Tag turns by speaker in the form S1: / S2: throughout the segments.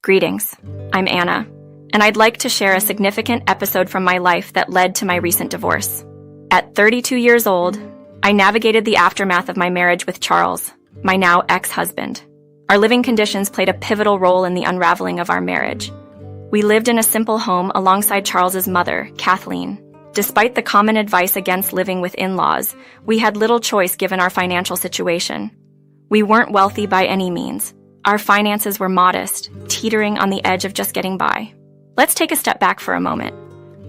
S1: Greetings, I'm Anna, and I'd like to share a significant episode from my life that led to my recent divorce. At 32 years old, I navigated the aftermath of my marriage with Charles, my now ex-husband. Our living conditions played a pivotal role in the unraveling of our marriage. We lived in a simple home alongside Charles's mother, Kathleen. Despite the common advice against living with in-laws, we had little choice given our financial situation. We weren't wealthy by any means. Our finances were modest, teetering on the edge of just getting by. Let's take a step back for a moment.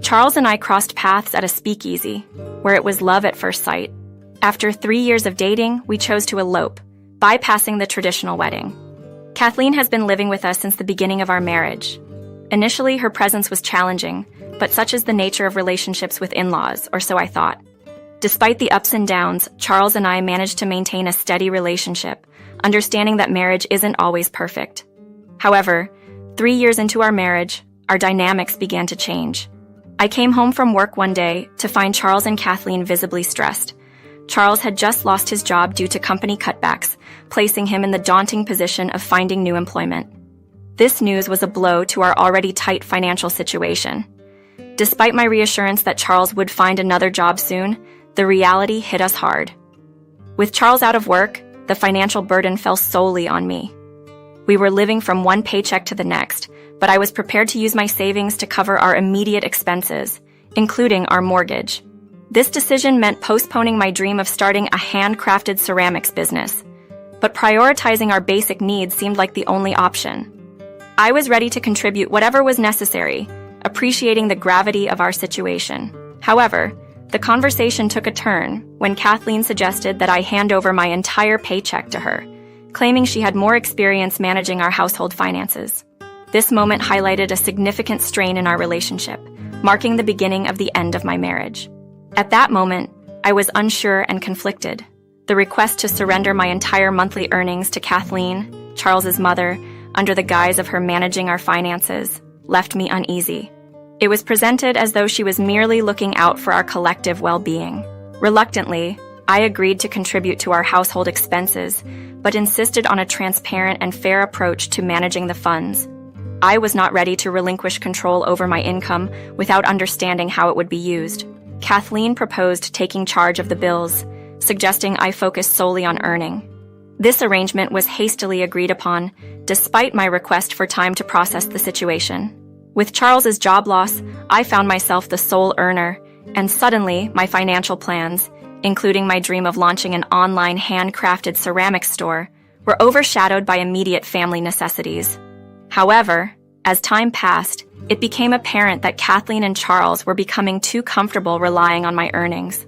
S1: Charles and I crossed paths at a speakeasy, where it was love at first sight. After 3 years of dating, we chose to elope, bypassing the traditional wedding. Kathleen has been living with us since the beginning of our marriage. Initially, her presence was challenging, but such is the nature of relationships with in-laws, or so I thought. Despite the ups and downs, Charles and I managed to maintain a steady relationship, understanding that marriage isn't always perfect. However, 3 years into our marriage, our dynamics began to change. I came home from work one day to find Charles and Kathleen visibly stressed. Charles had just lost his job due to company cutbacks, placing him in the daunting position of finding new employment. This news was a blow to our already tight financial situation. Despite my reassurance that Charles would find another job soon, the reality hit us hard. With Charles out of work, the financial burden fell solely on me. We were living from one paycheck to the next, but I was prepared to use my savings to cover our immediate expenses, including our mortgage. This decision meant postponing my dream of starting a handcrafted ceramics business, but prioritizing our basic needs seemed like the only option. I was ready to contribute whatever was necessary, appreciating the gravity of our situation. However, the conversation took a turn when Kathleen suggested that I hand over my entire paycheck to her, claiming she had more experience managing our household finances. This moment highlighted a significant strain in our relationship, marking the beginning of the end of my marriage. At that moment, I was unsure and conflicted. The request to surrender my entire monthly earnings to Kathleen, Charles's mother, under the guise of her managing our finances, left me uneasy. It was presented as though she was merely looking out for our collective well-being. Reluctantly, I agreed to contribute to our household expenses, but insisted on a transparent and fair approach to managing the funds. I was not ready to relinquish control over my income without understanding how it would be used. Kathleen proposed taking charge of the bills, suggesting I focus solely on earning. This arrangement was hastily agreed upon, despite my request for time to process the situation. With Charles's job loss, I found myself the sole earner, and suddenly my financial plans, including my dream of launching an online handcrafted ceramics store, were overshadowed by immediate family necessities. However, as time passed, it became apparent that Kathleen and Charles were becoming too comfortable relying on my earnings.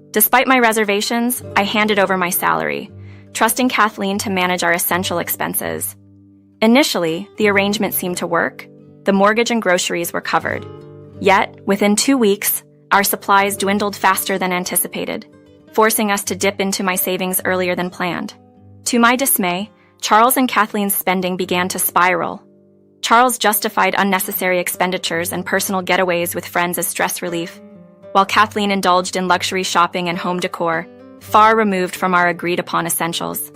S1: Despite my reservations, I handed over my salary, trusting Kathleen to manage our essential expenses. Initially, the arrangement seemed to work. The mortgage and groceries were covered. Yet, within 2 weeks, our supplies dwindled faster than anticipated, forcing us to dip into my savings earlier than planned. To my dismay, Charles and Kathleen's spending began to spiral. Charles justified unnecessary expenditures and personal getaways with friends as stress relief, while Kathleen indulged in luxury shopping and home decor, far removed from our agreed-upon essentials.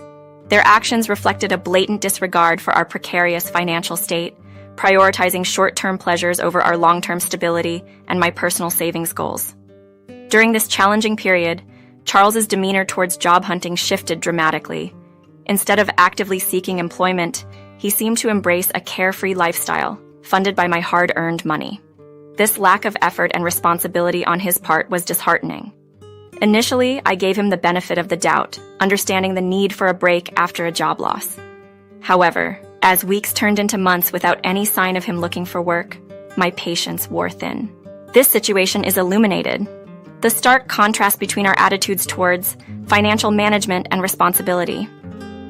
S1: Their actions reflected a blatant disregard for our precarious financial state, prioritizing short-term pleasures over our long-term stability and my personal savings goals. During this challenging period, Charles's demeanor towards job hunting shifted dramatically. Instead of actively seeking employment, he seemed to embrace a carefree lifestyle, funded by my hard-earned money. This lack of effort and responsibility on his part was disheartening. Initially, I gave him the benefit of the doubt, understanding the need for a break after a job loss. However, as weeks turned into months without any sign of him looking for work, my patience wore thin. This situation is illuminated. The stark contrast between our attitudes towards financial management and responsibility.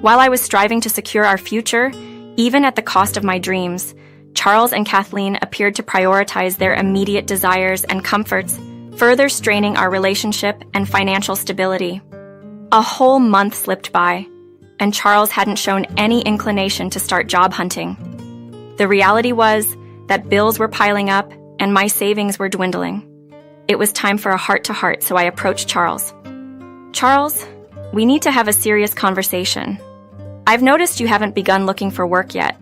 S1: While I was striving to secure our future, even at the cost of my dreams, Charles and Kathleen appeared to prioritize their immediate desires and comforts, further straining our relationship and financial stability. A whole month slipped by, and Charles hadn't shown any inclination to start job hunting. The reality was that bills were piling up and my savings were dwindling. It was time for a heart-to-heart, so I approached Charles. "Charles, we need to have a serious conversation. I've noticed you haven't begun looking for work yet.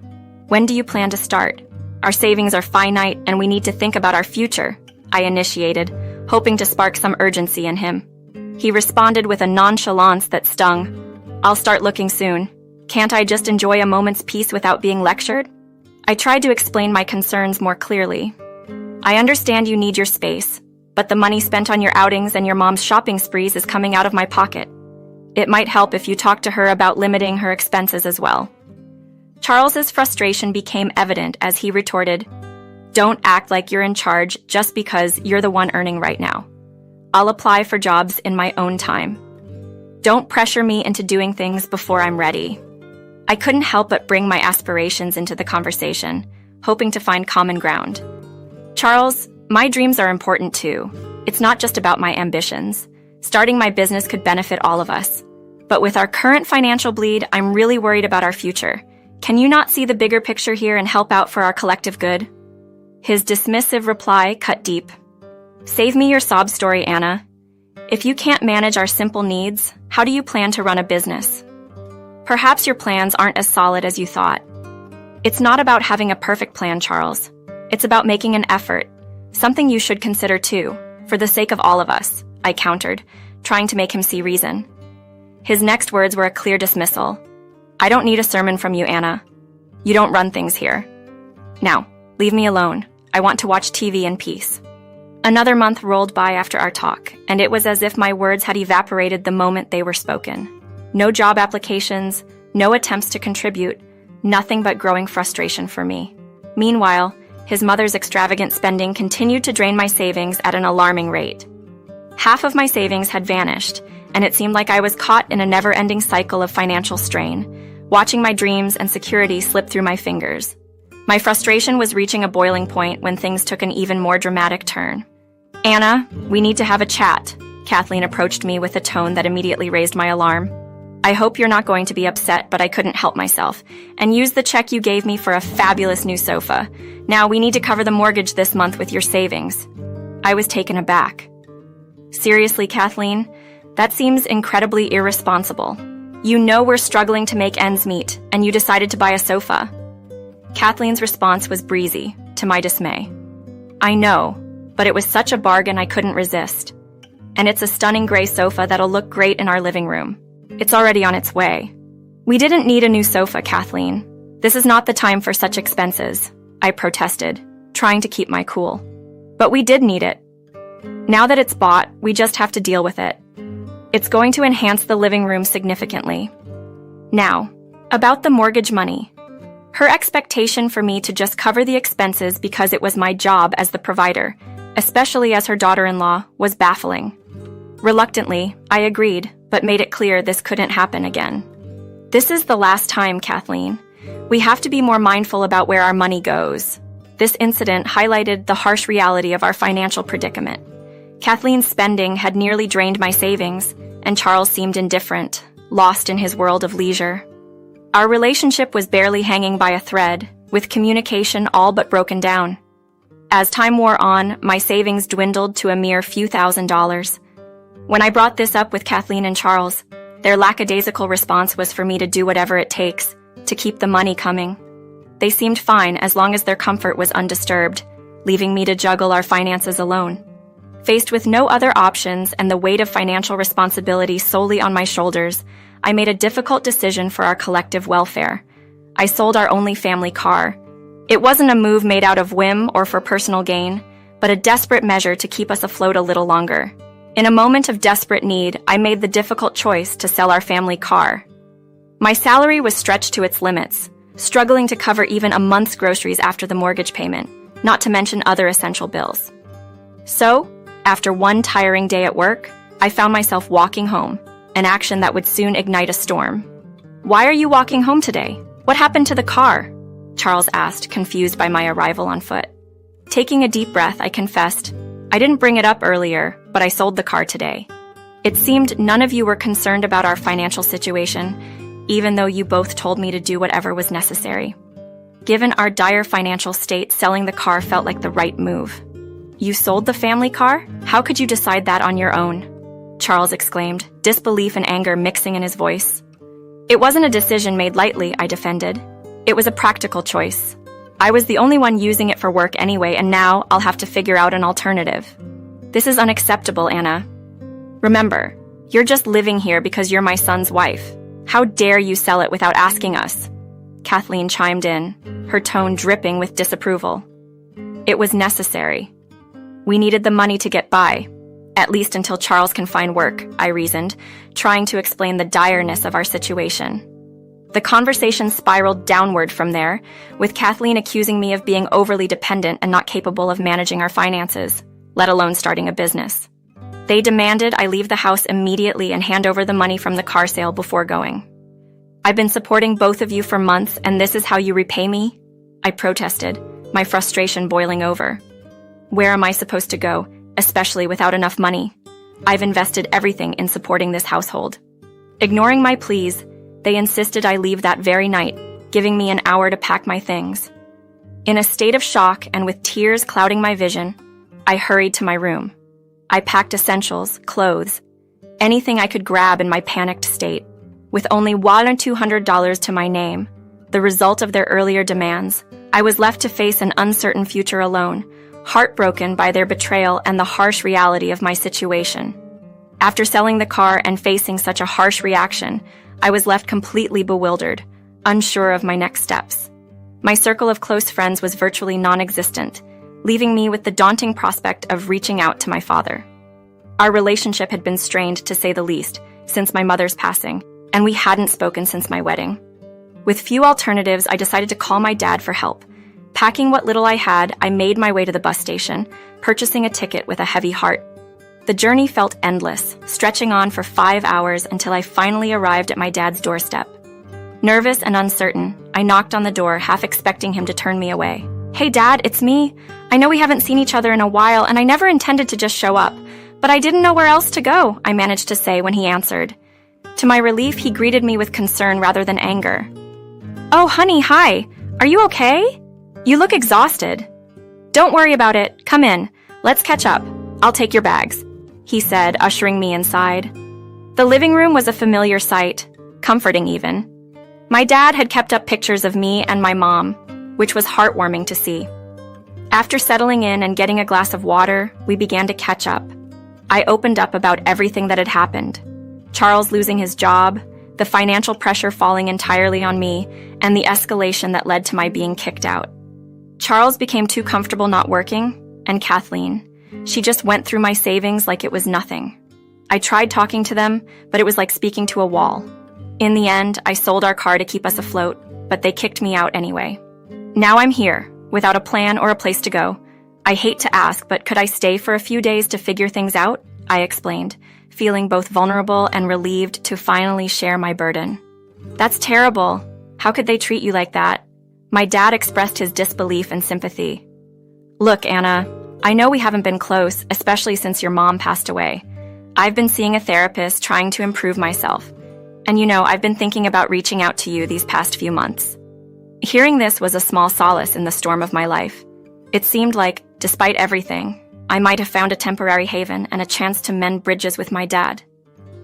S1: When do you plan to start? Our savings are finite and we need to think about our future, I initiated, hoping to spark some urgency in him. He responded with a nonchalance that stung. I'll start looking soon. Can't I just enjoy a moment's peace without being lectured? I tried to explain my concerns more clearly. I understand you need your space, but the money spent on your outings and your mom's shopping sprees is coming out of my pocket. It might help if you talk to her about limiting her expenses as well. Charles's frustration became evident as he retorted, "Don't act like you're in charge just because you're the one earning right now. I'll apply for jobs in my own time. Don't pressure me into doing things before I'm ready." I couldn't help but bring my aspirations into the conversation, hoping to find common ground. "Charles, my dreams are important too. It's not just about my ambitions. Starting my business could benefit all of us. But with our current financial bleed, I'm really worried about our future. Can you not see the bigger picture here and help out for our collective good?" His dismissive reply cut deep. "Save me your sob story, Anna. If you can't manage our simple needs, how do you plan to run a business? Perhaps your plans aren't as solid as you thought. It's not about having a perfect plan, Charles. It's about making an effort, something you should consider too, for the sake of all of us," I countered, trying to make him see reason. His next words were a clear dismissal. "I don't need a sermon from you, Anna. You don't run things here. Now, leave me alone. I want to watch TV in peace." Another month rolled by after our talk, and it was as if my words had evaporated the moment they were spoken. No job applications, no attempts to contribute, nothing but growing frustration for me. Meanwhile, his mother's extravagant spending continued to drain my savings at an alarming rate. Half of my savings had vanished, and it seemed like I was caught in a never-ending cycle of financial strain, watching my dreams and security slip through my fingers. My frustration was reaching a boiling point when things took an even more dramatic turn. "Anna, we need to have a chat," Kathleen approached me with a tone that immediately raised my alarm. "I hope you're not going to be upset, but I couldn't help myself, and use the check you gave me for a fabulous new sofa. Now we need to cover the mortgage this month with your savings." I was taken aback. "Seriously, Kathleen? That seems incredibly irresponsible. You know we're struggling to make ends meet, and you decided to buy a sofa." Kathleen's response was breezy, to my dismay. "I know, but it was such a bargain I couldn't resist. And it's a stunning gray sofa that'll look great in our living room. It's already on its way." "We didn't need a new sofa, Kathleen. This is not the time for such expenses," I protested, trying to keep my cool. "But we did need it. Now that it's bought, we just have to deal with it. It's going to enhance the living room significantly." Now, about the mortgage money. Her expectation for me to just cover the expenses because it was my job as the provider, especially as her daughter-in-law, was baffling. Reluctantly, I agreed, but made it clear this couldn't happen again. "This is the last time, Kathleen. We have to be more mindful about where our money goes." This incident highlighted the harsh reality of our financial predicament. Kathleen's spending had nearly drained my savings, and Charles seemed indifferent, lost in his world of leisure. Our relationship was barely hanging by a thread, with communication all but broken down. As time wore on, my savings dwindled to a mere few $1,000s. When I brought this up with Kathleen and Charles, their lackadaisical response was for me to do whatever it takes to keep the money coming. They seemed fine as long as their comfort was undisturbed, leaving me to juggle our finances alone. Faced with no other options and the weight of financial responsibility solely on my shoulders, I made a difficult decision for our collective welfare. I sold our only family car. It wasn't a move made out of whim or for personal gain, but a desperate measure to keep us afloat a little longer. In a moment of desperate need, I made the difficult choice to sell our family car. My salary was stretched to its limits, struggling to cover even a month's groceries after the mortgage payment, not to mention other essential bills. So, after one tiring day at work, I found myself walking home, an action that would soon ignite a storm. "Why are you walking home today? What happened to the car?" Charles asked, confused by my arrival on foot. Taking a deep breath, I confessed, "I didn't bring it up earlier, but I sold the car today. It seemed none of you were concerned about our financial situation, even though you both told me to do whatever was necessary. Given our dire financial state, selling the car felt like the right move." "You sold the family car? How could you decide that on your own?" Charles exclaimed, disbelief and anger mixing in his voice. "It wasn't a decision made lightly," I defended. It was a practical choice. I was the only one using it for work anyway, and now I'll have to figure out an alternative. This is unacceptable, Anna. Remember, you're just living here because you're my son's wife. How dare you sell it without asking us? Kathleen chimed in, her tone dripping with disapproval. It was necessary. We needed the money to get by, at least until Charles can find work, I reasoned, trying to explain the direness of our situation. The conversation spiraled downward from there, with Kathleen accusing me of being overly dependent and not capable of managing our finances, let alone starting a business. They demanded I leave the house immediately and hand over the money from the car sale before going. I've been supporting both of you for months, and this is how you repay me? I protested, my frustration boiling over. Where am I supposed to go, especially without enough money? I've invested everything in supporting this household. Ignoring my pleas, they insisted I leave that very night, giving me an hour to pack my things. In a state of shock and with tears clouding my vision, I hurried to my room. I packed essentials, clothes, anything I could grab in my panicked state. With only $1,200 to my name, the result of their earlier demands, I was left to face an uncertain future alone, heartbroken by their betrayal and the harsh reality of my situation. After selling the car and facing such a harsh reaction, I was left completely bewildered, unsure of my next steps. My circle of close friends was virtually non-existent, leaving me with the daunting prospect of reaching out to my father. Our relationship had been strained, to say the least, since my mother's passing, and we hadn't spoken since my wedding. With few alternatives, I decided to call my dad for help. Packing what little I had, I made my way to the bus station, purchasing a ticket with a heavy heart. The journey felt endless, stretching on for 5 hours until I finally arrived at my dad's doorstep. Nervous and uncertain, I knocked on the door, half expecting him to turn me away. "Hey Dad, it's me. I know we haven't seen each other in a while, and I never intended to just show up, but I didn't know where else to go," I managed to say when he answered. To my relief, he greeted me with concern rather than anger. "Oh, honey, hi. Are you okay? You look exhausted." "Don't worry about it. Come in. Let's catch up. I'll take your bags," he said, ushering me inside. The living room was a familiar sight, comforting even. My dad had kept up pictures of me and my mom, which was heartwarming to see. After settling in and getting a glass of water, we began to catch up. I opened up about everything that had happened. Charles losing his job, the financial pressure falling entirely on me, and the escalation that led to my being kicked out. Charles became too comfortable not working, and Kathleen. She just went through my savings like it was nothing. I tried talking to them, but it was like speaking to a wall. In the end, I sold our car to keep us afloat, but they kicked me out anyway. Now I'm here, without a plan or a place to go. I hate to ask, but could I stay for a few days to figure things out? I explained, feeling both vulnerable and relieved to finally share my burden. "That's terrible. How could they treat you like that?" My dad expressed his disbelief and sympathy. "Look, Anna, I know we haven't been close, especially since your mom passed away. I've been seeing a therapist trying to improve myself. And I've been thinking about reaching out to you these past few months." Hearing this was a small solace in the storm of my life. It seemed like, despite everything, I might have found a temporary haven and a chance to mend bridges with my dad.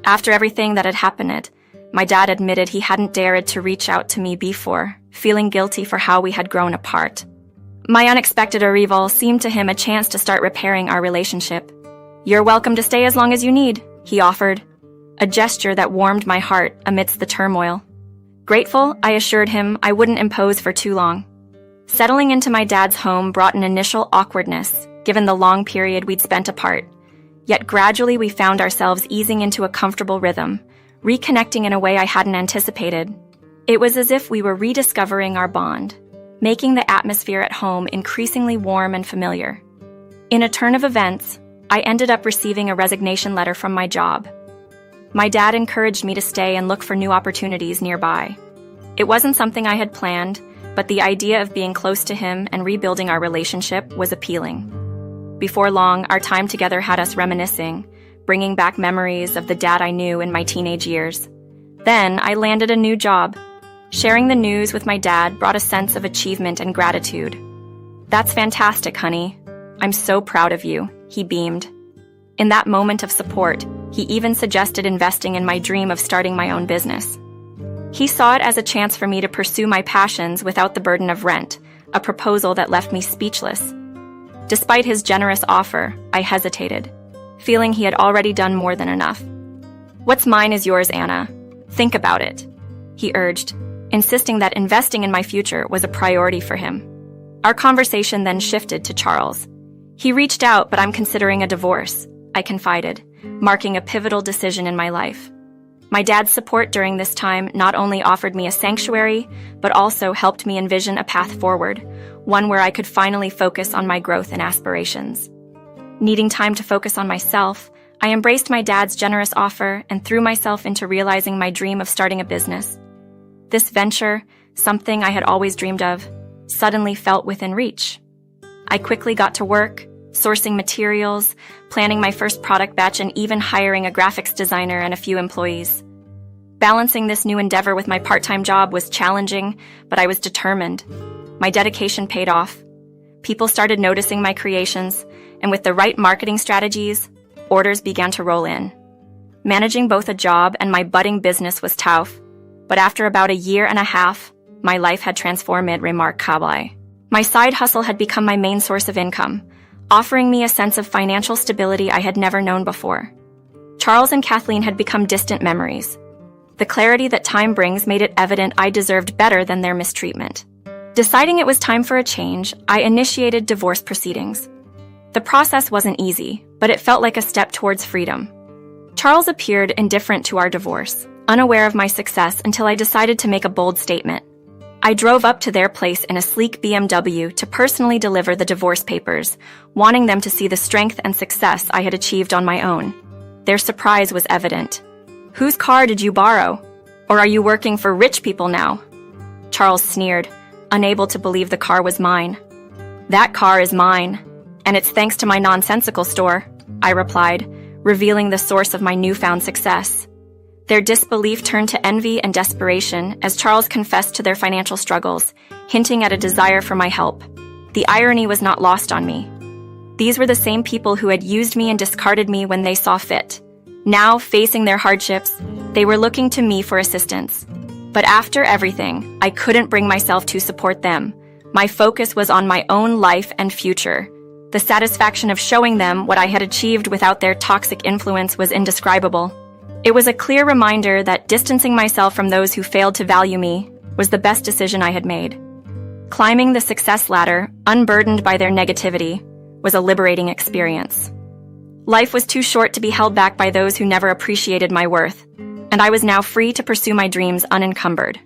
S1: After everything that had happened, my dad admitted he hadn't dared to reach out to me before, feeling guilty for how we had grown apart. My unexpected arrival seemed to him a chance to start repairing our relationship. "You're welcome to stay as long as you need," he offered, a gesture that warmed my heart amidst the turmoil. Grateful, I assured him I wouldn't impose for too long. Settling into my dad's home brought an initial awkwardness, given the long period we'd spent apart. Yet gradually we found ourselves easing into a comfortable rhythm, reconnecting in a way I hadn't anticipated. It was as if we were rediscovering our bond, making the atmosphere at home increasingly warm and familiar. In a turn of events, I ended up receiving a resignation letter from my job. My dad encouraged me to stay and look for new opportunities nearby. It wasn't something I had planned, but the idea of being close to him and rebuilding our relationship was appealing. Before long, our time together had us reminiscing, bringing back memories of the dad I knew in my teenage years. Then I landed a new job. Sharing the news with my dad brought a sense of achievement and gratitude. "That's fantastic, honey. I'm so proud of you," he beamed. In that moment of support, he even suggested investing in my dream of starting my own business. He saw it as a chance for me to pursue my passions without the burden of rent, a proposal that left me speechless. Despite his generous offer, I hesitated, feeling he had already done more than enough. "What's mine is yours, Anna. Think about it," he urged, insisting that investing in my future was a priority for him. Our conversation then shifted to Charles. "He reached out, but I'm considering a divorce," I confided, marking a pivotal decision in my life. My dad's support during this time not only offered me a sanctuary, but also helped me envision a path forward, one where I could finally focus on my growth and aspirations. Needing time to focus on myself, I embraced my dad's generous offer and threw myself into realizing my dream of starting a business. This venture, something I had always dreamed of, suddenly felt within reach. I quickly got to work, sourcing materials, planning my first product batch, and even hiring a graphics designer and a few employees. Balancing this new endeavor with my part-time job was challenging, but I was determined. My dedication paid off. People started noticing my creations, and with the right marketing strategies, orders began to roll in. Managing both a job and my budding business was tough, but after about a year and a half, my life had transformed remarkably. My side hustle had become my main source of income, offering me a sense of financial stability I had never known before. Charles and Kathleen had become distant memories. The clarity that time brings made it evident I deserved better than their mistreatment. Deciding it was time for a change, I initiated divorce proceedings. The process wasn't easy, but it felt like a step towards freedom. Charles appeared indifferent to our divorce, unaware of my success until I decided to make a bold statement. I drove up to their place in a sleek BMW to personally deliver the divorce papers, wanting them to see the strength and success I had achieved on my own. Their surprise was evident. "Whose car did you borrow? Or are you working for rich people now?" Charles sneered, unable to believe the car was mine. "That car is mine, and it's thanks to my nonsensical store," I replied, revealing the source of my newfound success. Their disbelief turned to envy and desperation as Charles confessed to their financial struggles, hinting at a desire for my help. The irony was not lost on me. These were the same people who had used me and discarded me when they saw fit. Now, facing their hardships, they were looking to me for assistance. But after everything, I couldn't bring myself to support them. My focus was on my own life and future. The satisfaction of showing them what I had achieved without their toxic influence was indescribable. It was a clear reminder that distancing myself from those who failed to value me was the best decision I had made. Climbing the success ladder, unburdened by their negativity, was a liberating experience. Life was too short to be held back by those who never appreciated my worth, and I was now free to pursue my dreams unencumbered.